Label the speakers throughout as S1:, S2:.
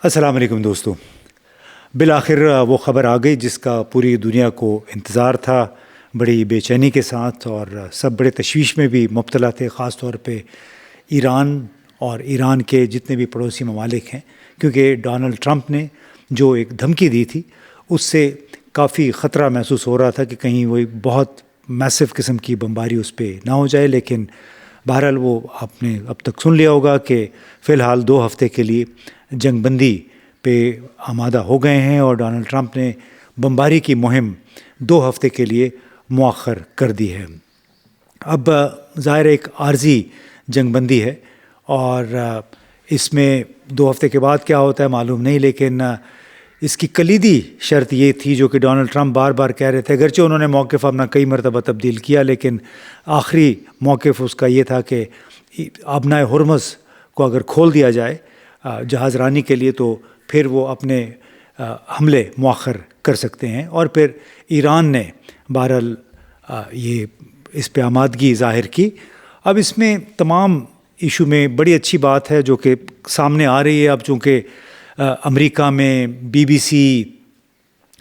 S1: السلام علیکم دوستو. بالآخر وہ خبر آ گئی جس کا پوری دنیا کو انتظار تھا، بڑی بے چینی کے ساتھ، اور سب بڑے تشویش میں بھی مبتلا تھے، خاص طور پہ ایران اور ایران کے جتنے بھی پڑوسی ممالک ہیں، کیونکہ ڈونلڈ ٹرمپ نے جو ایک دھمکی دی تھی اس سے کافی خطرہ محسوس ہو رہا تھا کہ کہیں وہ بہت میسو قسم کی بمباری اس پہ نہ ہو جائے. لیکن بہرحال وہ آپ نے اب تک سن لیا ہوگا کہ فی الحال 2 ہفتے کے لیے جنگ بندی پہ آمادہ ہو گئے ہیں، اور ڈونلڈ ٹرمپ نے بمباری کی مہم 2 ہفتے کے لیے مؤخر کر دی ہے. اب ظاہر ایک عارضی جنگ بندی ہے، اور اس میں 2 ہفتے کے بعد کیا ہوتا ہے معلوم نہیں، لیکن اس کی کلیدی شرط یہ تھی جو کہ ڈونلڈ ٹرمپ بار بار کہہ رہے تھے، اگرچہ انہوں نے موقف اپنا کئی مرتبہ تبدیل کیا، لیکن آخری موقف اس کا یہ تھا کہ آبنائے ہرمز کو اگر کھول دیا جائے جہاز رانی کے لیے تو پھر وہ اپنے حملے مؤخر کر سکتے ہیں. اور پھر ایران نے بہرحال یہ اس پہ آمادگی ظاہر کی. اب اس میں تمام ایشو میں بڑی اچھی بات ہے جو کہ سامنے آ رہی ہے، اب چونکہ امریکہ میں BBC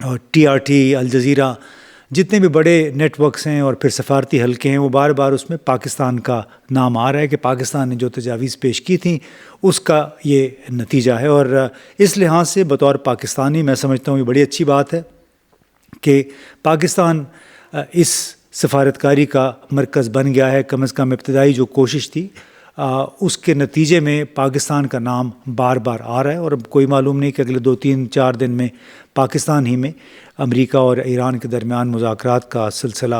S1: اور TRT، الجزیرہ، جتنے بھی بڑے نیٹ ورکس ہیں اور پھر سفارتی حلقے ہیں، وہ بار بار اس میں پاکستان کا نام آ رہا ہے کہ پاکستان نے جو تجاویز پیش کی تھیں اس کا یہ نتیجہ ہے. اور اس لحاظ سے بطور پاکستانی میں سمجھتا ہوں یہ بڑی اچھی بات ہے کہ پاکستان اس سفارتکاری کا مرکز بن گیا ہے. کم از کم ابتدائی جو کوشش تھی اس کے نتیجے میں پاکستان کا نام بار بار آ رہا ہے، اور اب کوئی معلوم نہیں کہ اگلے 2-3-4 دن میں پاکستان ہی میں امریکہ اور ایران کے درمیان مذاکرات کا سلسلہ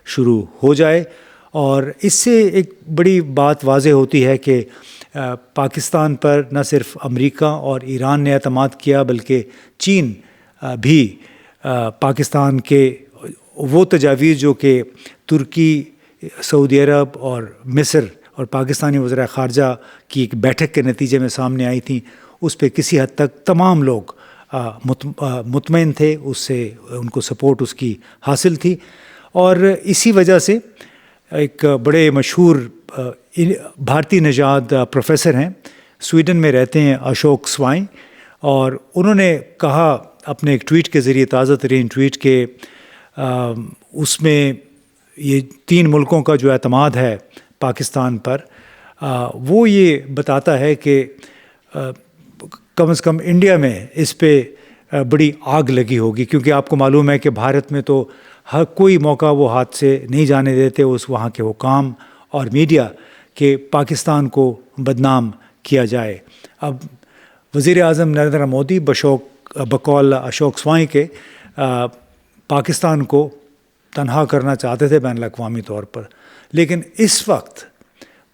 S1: شروع ہو جائے. اور اس سے ایک بڑی بات واضح ہوتی ہے کہ پاکستان پر نہ صرف امریکہ اور ایران نے اعتماد کیا بلکہ چین بھی پاکستان کے وہ تجاویز جو کہ ترکی، سعودی عرب اور مصر اور پاکستانی وزراء خارجہ کی ایک بیٹھک کے نتیجے میں سامنے آئی تھیں، اس پہ کسی حد تک تمام لوگ مطمئن تھے، اس سے ان کو سپورٹ اس کی حاصل تھی. اور اسی وجہ سے ایک بڑے مشہور بھارتی نژاد پروفیسر ہیں، سویڈن میں رہتے ہیں، اشوک سوائیں، اور انہوں نے کہا اپنے ایک ٹویٹ کے ذریعے، تازہ ترین ٹویٹ، کہ اس میں یہ 3 ملکوں کا جو اعتماد ہے پاکستان پر وہ یہ بتاتا ہے کہ کم از کم انڈیا میں اس پہ بڑی آگ لگی ہوگی، کیونکہ آپ کو معلوم ہے کہ بھارت میں تو ہر کوئی موقع وہ ہاتھ سے نہیں جانے دیتے اس وہاں کے حکام اور میڈیا کہ پاکستان کو بدنام کیا جائے. اب وزیر اعظم نریندر مودی بقول اشوک سوائیں کے پاکستان کو تنہا کرنا چاہتے تھے بین الاقوامی طور پر، لیکن اس وقت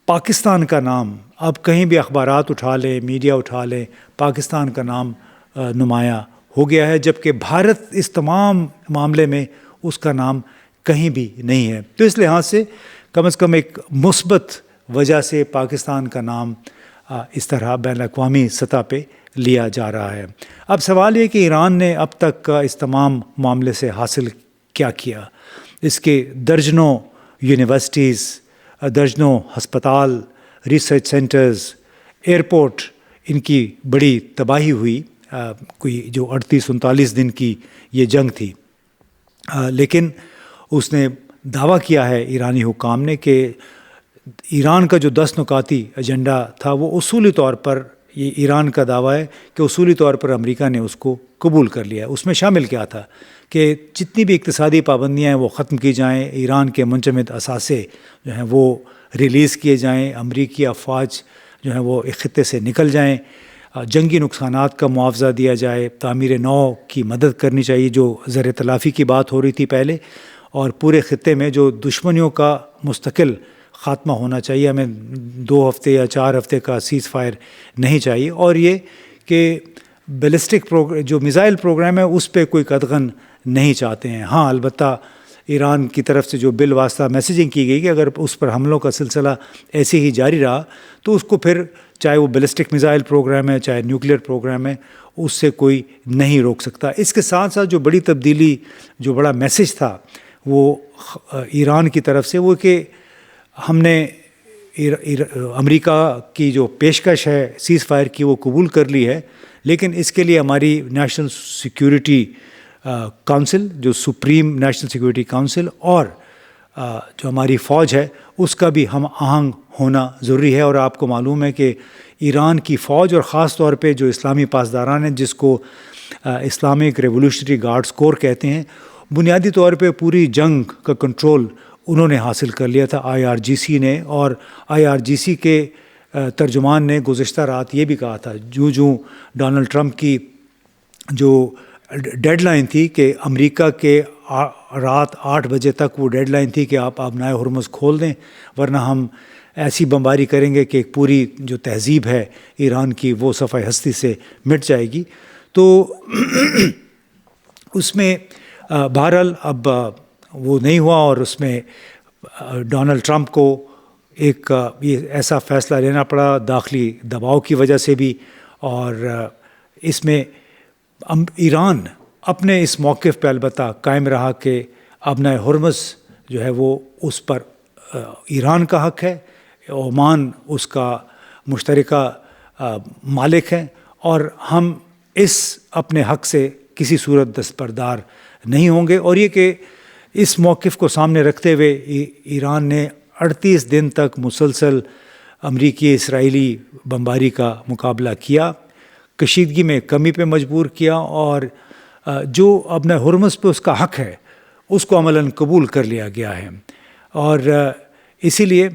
S1: پاکستان کا نام، اب کہیں بھی اخبارات اٹھا لیں، میڈیا اٹھا لیں، پاکستان کا نام نمایاں ہو گیا ہے، جبکہ بھارت اس تمام معاملے میں اس کا نام کہیں بھی نہیں ہے. تو اس لحاظ سے کم از کم ایک مثبت وجہ سے پاکستان کا نام اس طرح بین الاقوامی سطح پہ لیا جا رہا ہے. اب سوال یہ کہ ایران نے اب تک اس تمام معاملے سے حاصل کیا کیا. اس کے درجنوں یونیورسٹیز، درجنوں ہسپتال، ریسرچ سینٹرز، ایئرپورٹ، ان کی بڑی تباہی ہوئی. کوئی جو 38-39 دن کی یہ جنگ تھی، لیکن اس نے دعویٰ کیا ہے ایرانی حکام نے کہ ایران کا جو 10 نکاتی ایجنڈا تھا وہ اصولی طور پر، یہ ایران کا دعویٰ ہے کہ اصولی طور پر امریکہ نے اس کو قبول کر لیا ہے. اس میں شامل کیا تھا کہ جتنی بھی اقتصادی پابندیاں ہیں وہ ختم کی جائیں، ایران کے منجمد اثاثے جو ہیں وہ ریلیز کیے جائیں، امریکی افواج جو ہیں وہ ایک خطے سے نکل جائیں، جنگی نقصانات کا معاوضہ دیا جائے، تعمیر نو کی مدد کرنی چاہیے جو زر تلافی کی بات ہو رہی تھی پہلے، اور پورے خطے میں جو دشمنیوں کا مستقل خاتمہ ہونا چاہیے. ہمیں 2 ہفتے یا 4 ہفتے کا سیز فائر نہیں چاہیے. اور یہ کہ بیلسٹک جو میزائل پروگرام ہے اس پہ کوئی قدغن نہیں چاہتے ہیں. ہاں البتہ ایران کی طرف سے جو بالواسطہ میسیجنگ کی گئی کہ اگر اس پر حملوں کا سلسلہ ایسے ہی جاری رہا تو اس کو پھر چاہے وہ بیلسٹک میزائل پروگرام ہے چاہے نیوکلیئر پروگرام ہے اس سے کوئی نہیں روک سکتا. اس کے ساتھ ساتھ جو بڑی تبدیلی، جو بڑا میسیج تھا وہ ایران کی طرف سے وہ کہ ہم نے امریکہ کی جو پیشکش ہے سیز فائر کی وہ قبول کر لی ہے، لیکن اس کے لیے ہماری نیشنل سیکیورٹی کونسل، جو سپریم نیشنل سیکیورٹی کونسل، اور جو ہماری فوج ہے اس کا بھی ہم آہنگ ہونا ضروری ہے. اور آپ کو معلوم ہے کہ ایران کی فوج، اور خاص طور پہ جو اسلامی پاسداران ہیں جس کو اسلامک ریولوشنری گارڈز کور کہتے ہیں، بنیادی طور پہ پوری جنگ کا کنٹرول انہوں نے حاصل کر لیا تھا IRGC نے. اور IRGC کے ترجمان نے گزشتہ رات یہ بھی کہا تھا، جو ڈونلڈ ٹرمپ کی جو ڈیڈ لائن تھی کہ امریکہ کے رات 8 بجے تک وہ ڈیڈ لائن تھی کہ آپ آبنائے ہرمز کھول دیں، ورنہ ہم ایسی بمباری کریں گے کہ ایک پوری جو تہذیب ہے ایران کی وہ صفحہ ہستی سے مٹ جائے گی. تو اس میں بہرحال اب وہ نہیں ہوا، اور اس میں ڈونلڈ ٹرمپ کو ایک یہ ایسا فیصلہ لینا پڑا داخلی دباؤ کی وجہ سے بھی. اور اس میں ایران اپنے اس موقف پہ البتہ قائم رہا کہ آبنائے ہرمز جو ہے وہ اس پر ایران کا حق ہے، عمان اس کا مشترکہ مالک ہیں، اور ہم اس اپنے حق سے کسی صورت دستبردار نہیں ہوں گے. اور یہ کہ اس موقف کو سامنے رکھتے ہوئے ایران نے 38 دن تک مسلسل امریکی اسرائیلی بمباری کا مقابلہ کیا، کشیدگی میں کمی پہ مجبور کیا، اور جو آبنائے ہرمز پہ اس کا حق ہے اس کو عملاً قبول کر لیا گیا ہے. اور اسی لیے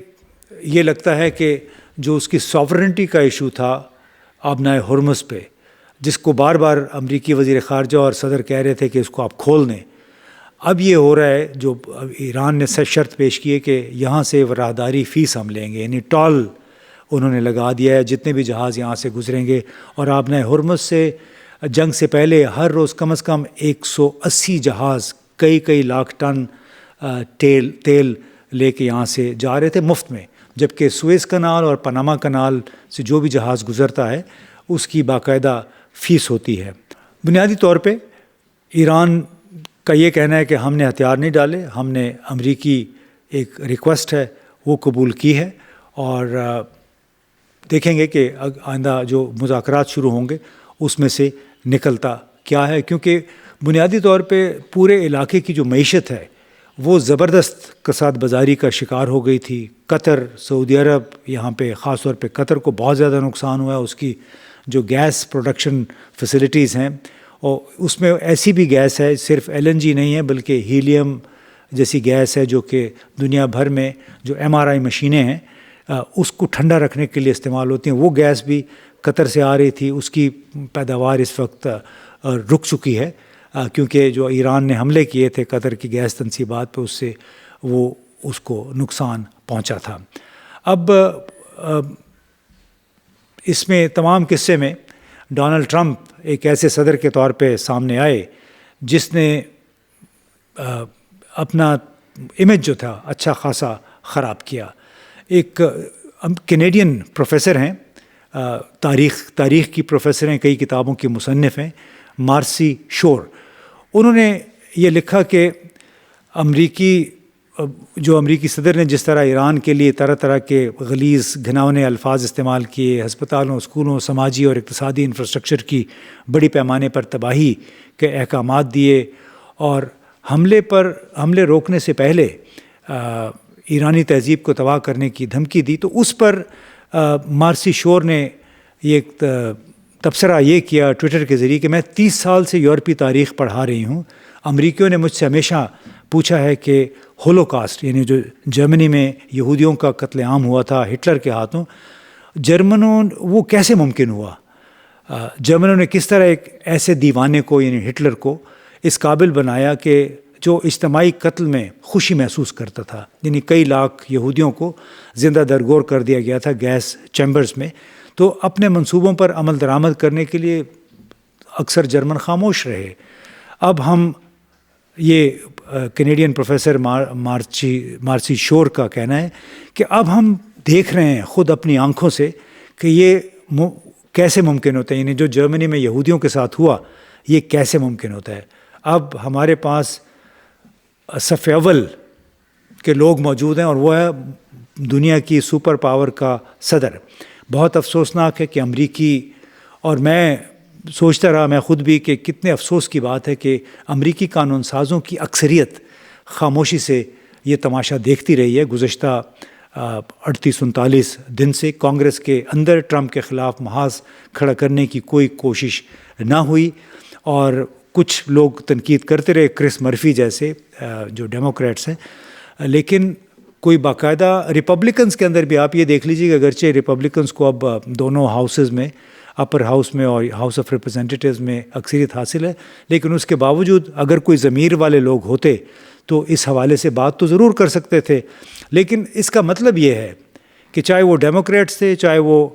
S1: یہ لگتا ہے کہ جو اس کی ساورنٹی کا ایشو تھا آبنائے ہرمز پہ، جس کو بار بار امریکی وزیر خارجہ اور صدر کہہ رہے تھے کہ اس کو آپ کھول دیں، اب یہ ہو رہا ہے. جو ایران نے شرط پیش کی ہے کہ یہاں سے راہداری فیس ہم لیں گے، یعنی ٹول انہوں نے لگا دیا ہے جتنے بھی جہاز یہاں سے گزریں گے. اور آبنائے ہرمز سے جنگ سے پہلے ہر روز کم از کم 180 جہاز کئی لاکھ ٹن تیل لے کے یہاں سے جا رہے تھے مفت میں، جبکہ سویز کنال اور پاناما کنال سے جو بھی جہاز گزرتا ہے اس کی باقاعدہ فیس ہوتی ہے. بنیادی طور پہ ایران کا یہ کہنا ہے کہ ہم نے ہتھیار نہیں ڈالے، ہم نے امریکی ایک ریکویسٹ ہے وہ قبول کی ہے، اور دیکھیں گے کہ آئندہ جو مذاکرات شروع ہوں گے اس میں سے نکلتا کیا ہے. کیونکہ بنیادی طور پہ پورے علاقے کی جو معیشت ہے وہ زبردست کساد بازاری کا شکار ہو گئی تھی. قطر، سعودی عرب، یہاں پہ خاص طور پہ قطر کو بہت زیادہ نقصان ہوا ہے. اس کی جو گیس پروڈکشن فیسلٹیز ہیں، اور اس میں ایسی بھی گیس ہے، صرف LNG نہیں ہے بلکہ ہیلیم جیسی گیس ہے جو کہ دنیا بھر میں جو MRI مشینیں ہیں اس کو ٹھنڈا رکھنے کے لیے استعمال ہوتی ہیں. وہ گیس بھی قطر سے آ رہی تھی، اس کی پیداوار اس وقت رک چکی ہے کیونکہ جو ایران نے حملے کیے تھے قطر کی گیس تنصیبات پہ، اس سے وہ اس کو نقصان پہنچا تھا. اب اس میں تمام قصے میں ڈونلڈ ٹرمپ ایک ایسے صدر کے طور پہ سامنے آئے جس نے اپنا امیج جو تھا اچھا خاصا خراب کیا. ایک کینیڈین پروفیسر ہیں، تاریخ کی پروفیسر ہیں، کئی کتابوں کی مصنف ہیں، مارسی شور. انہوں نے یہ لکھا کہ امریکی صدر نے جس طرح ایران کے لیے طرح طرح کے غلیظ گھناؤنے الفاظ استعمال کیے، ہسپتالوں، اسکولوں، سماجی اور اقتصادی انفراسٹرکچر کی بڑی پیمانے پر تباہی کے احکامات دیے، اور حملے روکنے سے پہلے ایرانی تہذیب کو تباہ کرنے کی دھمکی دی، تو اس پر مارسی شور نے یہ تبصرہ یہ کیا ٹویٹر کے ذریعے کہ میں 30 سال سے یورپی تاریخ پڑھا رہی ہوں. امریکیوں نے مجھ سے ہمیشہ پوچھا ہے کہ ہولوکاسٹ، یعنی جو جرمنی میں یہودیوں کا قتل عام ہوا تھا ہٹلر کے ہاتھوں، وہ کیسے ممکن ہوا؟ جرمنوں نے کس طرح ایک ایسے دیوانے کو یعنی ہٹلر کو اس قابل بنایا کہ جو اجتماعی قتل میں خوشی محسوس کرتا تھا، یعنی کئی لاکھ یہودیوں کو زندہ درگور کر دیا گیا تھا گیس چیمبرز میں. تو اپنے منصوبوں پر عمل درآمد کرنے کے لیے اکثر جرمن خاموش رہے. اب ہم یہ کینیڈین پروفیسر مارسی شور کا کہنا ہے کہ اب ہم دیکھ رہے ہیں خود اپنی آنکھوں سے کہ یہ کیسے ممکن ہوتا ہے، یعنی جو جرمنی میں یہودیوں کے ساتھ ہوا یہ کیسے ممکن ہوتا ہے. اب ہمارے پاس صف اول کے لوگ موجود ہیں اور وہ ہے دنیا کی سپر پاور کا صدر. بہت افسوسناک ہے کہ امریکی، اور میں سوچتا رہا میں خود بھی کہ کتنے افسوس کی بات ہے کہ امریکی قانون سازوں کی اکثریت خاموشی سے یہ تماشا دیکھتی رہی ہے گزشتہ 38-39 دن سے. کانگریس کے اندر ٹرمپ کے خلاف محاذ کھڑا کرنے کی کوئی کوشش نہ ہوئی اور کچھ لوگ تنقید کرتے رہے، کرس مرفی جیسے جو ڈیموکریٹس ہیں، لیکن کوئی باقاعدہ ریپبلکنس کے اندر بھی آپ یہ دیکھ لیجیے کہ اگرچہ ریپبلکنس کو اب دونوں ہاؤسز میں، اپر ہاؤس میں اور ہاؤس آف ریپرزینٹیٹیوز میں اکثریت حاصل ہے، لیکن اس کے باوجود اگر کوئی ضمیر والے لوگ ہوتے تو اس حوالے سے بات تو ضرور کر سکتے تھے. لیکن اس کا مطلب یہ ہے کہ چاہے وہ ڈیموکریٹس تھے، چاہے وہ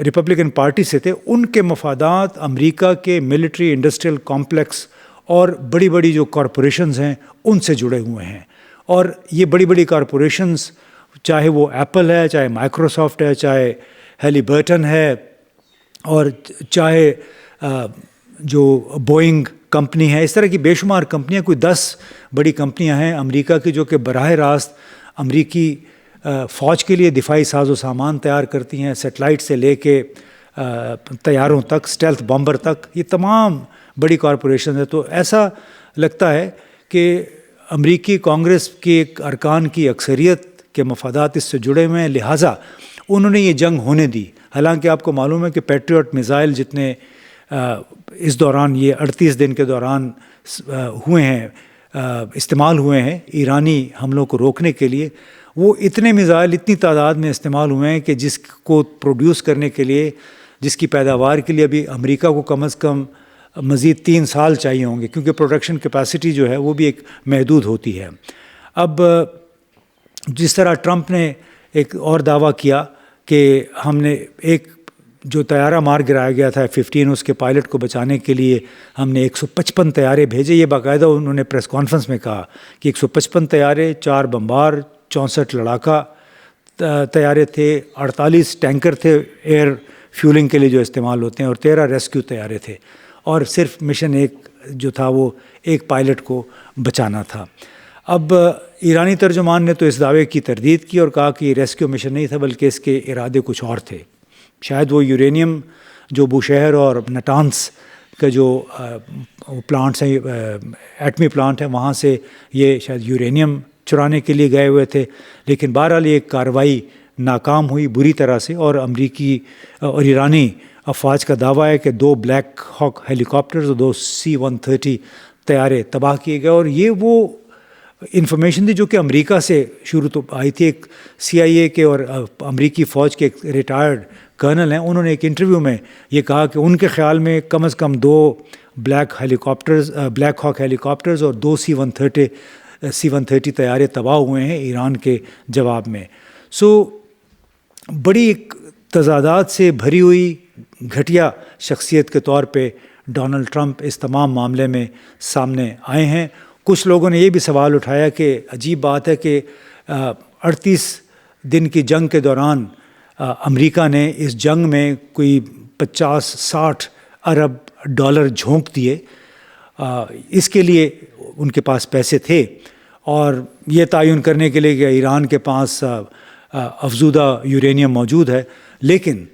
S1: ریپبلکن پارٹی سے تھے، ان کے مفادات امریکہ کے ملٹری انڈسٹریل کمپلیکس اور بڑی بڑی جو کارپوریشنز ہیں ان سے جڑے ہوئے ہیں. اور یہ بڑی بڑی کارپوریشنز، چاہے وہ ایپل ہے، چاہے مائکروسافٹ ہے، چاہے ہیلی برٹن ہے، اور چاہے جو بوئنگ کمپنی ہے، اس طرح کی بے شمار کمپنیاں، کوئی 10 بڑی کمپنیاں ہیں امریکہ کی جو کہ براہ راست امریکی فوج کے لیے دفاعی ساز و سامان تیار کرتی ہیں، سیٹلائٹ سے لے کے طیاروں تک، اسٹیلتھ بمبر تک، یہ تمام بڑی کارپوریشن ہے. تو ایسا لگتا ہے کہ امریکی کانگریس کے ایک ارکان کی اکثریت کے مفادات اس سے جڑے ہوئے ہیں، لہٰذا انہوں نے یہ جنگ ہونے دی. حالانکہ آپ کو معلوم ہے کہ پیٹریوٹ میزائل جتنے اس دوران، یہ 38 دن کے دوران ہوئے ہیں، استعمال ہوئے ہیں ایرانی حملوں کو روکنے کے لیے، وہ اتنے میزائل اتنی تعداد میں استعمال ہوئے ہیں کہ جس کو پروڈیوس کرنے کے لیے، جس کی پیداوار کے لیے ابھی امریکہ کو کم از کم مزید 3 سال چاہیے ہوں گے، کیونکہ پروڈکشن کیپیسٹی جو ہے وہ بھی ایک محدود ہوتی ہے. اب جس طرح ٹرمپ نے ایک اور دعویٰ کیا کہ ہم نے ایک جو طیارہ مار گرایا گیا تھا F-15، اس کے پائلٹ کو بچانے کے لیے ہم نے 155 طیارے بھیجے. یہ باقاعدہ انہوں نے پریس کانفرنس میں کہا کہ 155 طیارے، 4 بمبار، 64 لڑاکا طیارے تھے، 48 ٹینکر تھے ایئر فیولنگ کے لیے جو استعمال ہوتے ہیں، اور 13 ریسکیو طیارے تھے، اور صرف مشن ایک جو تھا وہ ایک پائلٹ کو بچانا تھا. اب ایرانی ترجمان نے تو اس دعوے کی تردید کی اور کہا کہ یہ ریسکیو مشن نہیں تھا بلکہ اس کے ارادے کچھ اور تھے. شاید وہ یورینیم جو بوشہر اور نٹانس کا جو پلانٹس ہیں، ایٹمی پلانٹ ہیں، وہاں سے یہ شاید یورینیم چرانے کے لیے گئے ہوئے تھے. لیکن بہرحال یہ کارروائی ناکام ہوئی بری طرح سے، اور امریکی اور ایرانی افواج کا دعویٰ ہے کہ 2 بلیک ہاک ہیلی کاپٹرز اور 2 C-130 طیارے تباہ کیے گئے. اور یہ وہ انفارمیشن تھی جو کہ امریکہ سے شروع تو آئی تھی. ایک CIA کے اور امریکی فوج کے ایک ریٹائرڈ کرنل ہیں، انہوں نے ایک انٹرویو میں یہ کہا کہ ان کے خیال میں کم از کم 2 بلیک ہاک ہیلی کاپٹرز اور 2 C-130 طیارے تباہ ہوئے ہیں ایران کے جواب میں. بڑی ایک تضادات سے بھری ہوئی گھٹیا شخصیت کے طور پہ ڈونلڈ ٹرمپ اس تمام معاملے میں سامنے آئے ہیں. کچھ لوگوں نے یہ بھی سوال اٹھایا کہ عجیب بات ہے کہ 38 دن کی جنگ کے دوران امریکہ نے اس جنگ میں کوئی 50-60 ارب ڈالر جھونک دیے. اس کے لیے ان کے پاس پیسے تھے، اور یہ تعین کرنے کے لیے کہ ایران کے پاس افزودہ یورینیم موجود ہے. لیکن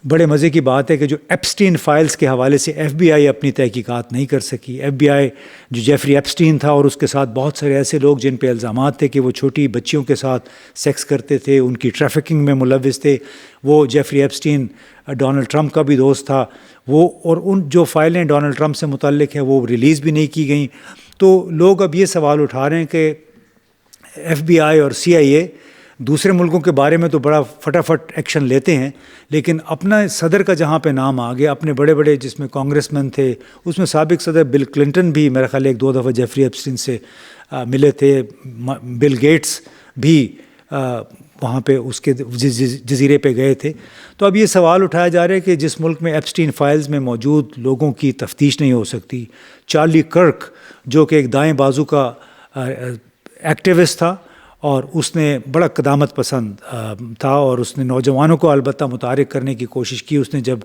S1: بڑے مزے کی بات ہے کہ جو ایپسٹین فائلز کے حوالے سے FBI اپنی تحقیقات نہیں کر سکی. FBI جو جیفری ایپسٹین تھا اور اس کے ساتھ بہت سارے ایسے لوگ جن پہ الزامات تھے کہ وہ چھوٹی بچیوں کے ساتھ سیکس کرتے تھے، ان کی ٹریفکنگ میں ملوث تھے، وہ جیفری ایپسٹین ڈونلڈ ٹرمپ کا بھی دوست تھا، وہ اور ان جو فائلیں ڈونلڈ ٹرمپ سے متعلق ہیں وہ ریلیز بھی نہیں کی گئیں. تو لوگ اب یہ سوال اٹھا رہے ہیں کہ FBI اور CIA دوسرے ملکوں کے بارے میں تو بڑا فٹافٹ ایکشن لیتے ہیں، لیکن اپنا صدر کا جہاں پہ نام آ گیا، اپنے بڑے بڑے جس میں کانگریس مین تھے، اس میں سابق صدر بل کلنٹن بھی میرا خیال 1-2 دفعہ جیفری ایپسٹین سے ملے تھے، بل گیٹس بھی وہاں پہ اس کے جزیرے پہ گئے تھے. تو اب یہ سوال اٹھایا جا رہا ہے کہ جس ملک میں ایپسٹین فائلز میں موجود لوگوں کی تفتیش نہیں ہو سکتی، چارلی کرک جو کہ ایک دائیں بازو کا ایکٹیوسٹ تھا اور اس نے بڑا قدامت پسند تھا، اور اس نے نوجوانوں کو البتہ متحرک کرنے کی کوشش کی. اس نے جب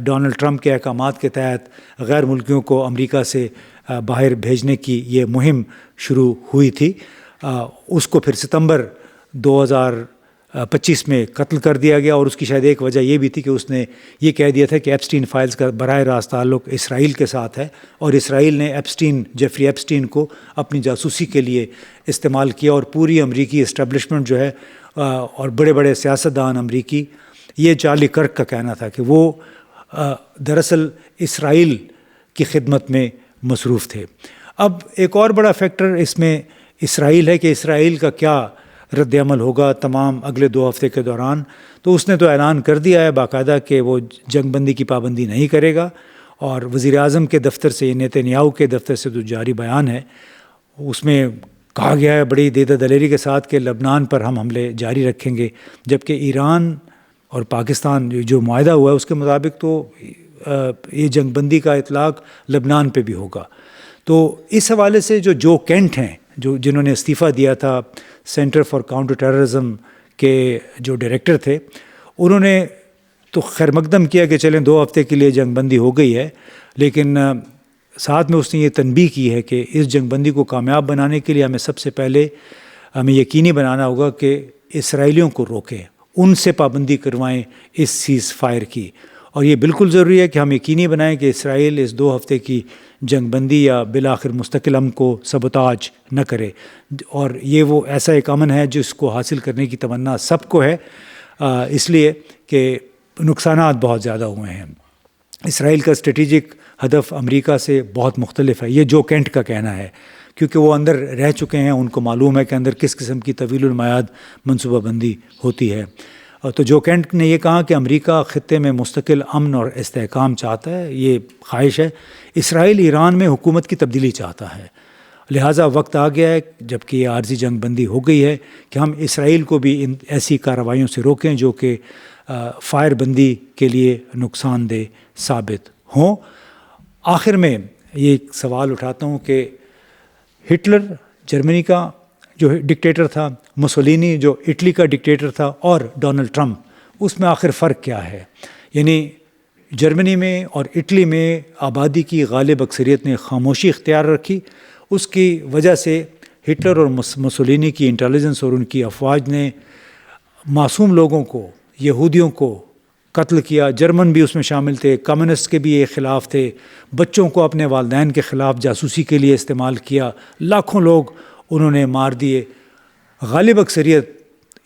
S1: ڈونلڈ ٹرمپ کے احکامات کے تحت غیر ملکیوں کو امریکہ سے باہر بھیجنے کی یہ مہم شروع ہوئی تھی، اس کو پھر ستمبر 25 میں قتل کر دیا گیا، اور اس کی شاید ایک وجہ یہ بھی تھی کہ اس نے یہ کہہ دیا تھا کہ ایپسٹین فائلز کا براہ راست تعلق اسرائیل کے ساتھ ہے، اور اسرائیل نے جیفری ایپسٹین کو اپنی جاسوسی کے لیے استعمال کیا، اور پوری امریکی اسٹیبلشمنٹ جو ہے اور بڑے بڑے سیاستدان امریکی، یہ چارلی کرک کا کہنا تھا کہ وہ دراصل اسرائیل کی خدمت میں مصروف تھے۔ اب ایک اور بڑا فیکٹر اس میں اسرائیل ہے کہ اسرائیل کا کیا رد عمل ہوگا تمام اگلے 2 ہفتے کے دوران۔ تو اس نے تو اعلان کر دیا ہے باقاعدہ کہ وہ جنگ بندی کی پابندی نہیں کرے گا، اور وزیر اعظم کے دفتر سے، نیتن یاہو کے دفتر سے جو جاری بیان ہے اس میں کہا گیا ہے بڑی دیدہ دلیری کے ساتھ کہ لبنان پر ہم حملے جاری رکھیں گے، جبکہ ایران اور پاکستان جو معاہدہ ہوا ہے اس کے مطابق تو یہ جنگ بندی کا اطلاق لبنان پہ بھی ہوگا۔ تو اس حوالے سے جو کینٹ ہیں، جنہوں نے استعفیٰ دیا تھا سینٹر فار کاؤنٹر ٹیررزم کے جو ڈائریکٹر تھے، انہوں نے تو خیر مقدم کیا کہ چلیں 2 ہفتے کے لیے جنگ بندی ہو گئی ہے، لیکن ساتھ میں اس نے یہ تنبیہ کی ہے کہ اس جنگ بندی کو کامیاب بنانے کے لیے ہمیں سب سے پہلے یقینی بنانا ہوگا کہ اسرائیلیوں کو روکیں، ان سے پابندی کروائیں اس سیز فائر کی، اور یہ بالکل ضروری ہے کہ ہم یقینی بنائیں کہ اسرائیل اس 2 ہفتے کی جنگ بندی یا بالآخر مستقل امن کو سبوتاج نہ کرے، اور یہ وہ ایسا ایک امن ہے جس کو حاصل کرنے کی تمنا سب کو ہے، اس لیے کہ نقصانات بہت زیادہ ہوئے ہیں۔ اسرائیل کا اسٹریٹجک ہدف امریکہ سے بہت مختلف ہے، یہ جو کینٹ کا کہنا ہے، کیونکہ وہ اندر رہ چکے ہیں، ان کو معلوم ہے کہ اندر کس قسم کی طویل المیعاد منصوبہ بندی ہوتی ہے۔ تو جو کینٹ نے یہ کہا کہ امریکہ خطے میں مستقل امن اور استحکام چاہتا ہے، یہ خواہش ہے، اسرائیل ایران میں حکومت کی تبدیلی چاہتا ہے، لہٰذا وقت آ گیا ہے جب کہ یہ عارضی جنگ بندی ہو گئی ہے کہ ہم اسرائیل کو بھی ان ایسی کارروائیوں سے روکیں جو کہ فائر بندی کے لیے نقصان دہ ثابت ہوں۔ آخر میں یہ ایک سوال اٹھاتا ہوں کہ ہٹلر جرمنی کا جو ڈکٹیٹر تھا، مسولینی جو اٹلی کا ڈکٹیٹر تھا، اور ڈونلڈ ٹرمپ، اس میں آخر فرق کیا ہے؟ یعنی جرمنی میں اور اٹلی میں آبادی کی غالب اکثریت نے خاموشی اختیار رکھی، اس کی وجہ سے ہٹلر اور مسولینی کی انٹیلیجنس اور ان کی افواج نے معصوم لوگوں کو، یہودیوں کو قتل کیا، جرمن بھی اس میں شامل تھے، کمیونسٹ کے بھی یہ خلاف تھے، بچوں کو اپنے والدین کے خلاف جاسوسی کے لیے استعمال کیا، لاکھوں لوگ انہوں نے مار دیے۔ غالب اکثریت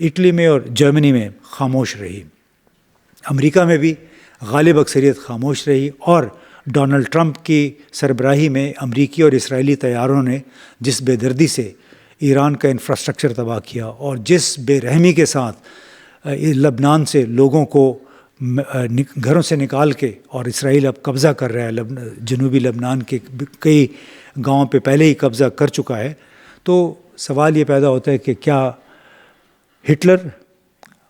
S1: اٹلی میں اور جرمنی میں خاموش رہی، امریکہ میں بھی غالب اکثریت خاموش رہی، اور ڈونلڈ ٹرمپ کی سربراہی میں امریکی اور اسرائیلی طیاروں نے جس بے دردی سے ایران کا انفراسٹرکچر تباہ کیا اور جس بے رحمی کے ساتھ لبنان سے لوگوں کو گھروں سے نکال کے، اور اسرائیل اب قبضہ کر رہا ہے جنوبی لبنان کے کئی گاؤں پہ پہلے ہی قبضہ کر چکا ہے، تو سوال یہ پیدا ہوتا ہے کہ کیا ہٹلر،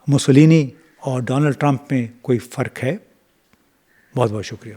S1: مسولینی اور ڈونلڈ ٹرمپ میں کوئی فرق ہے؟ بہت بہت شکریہ۔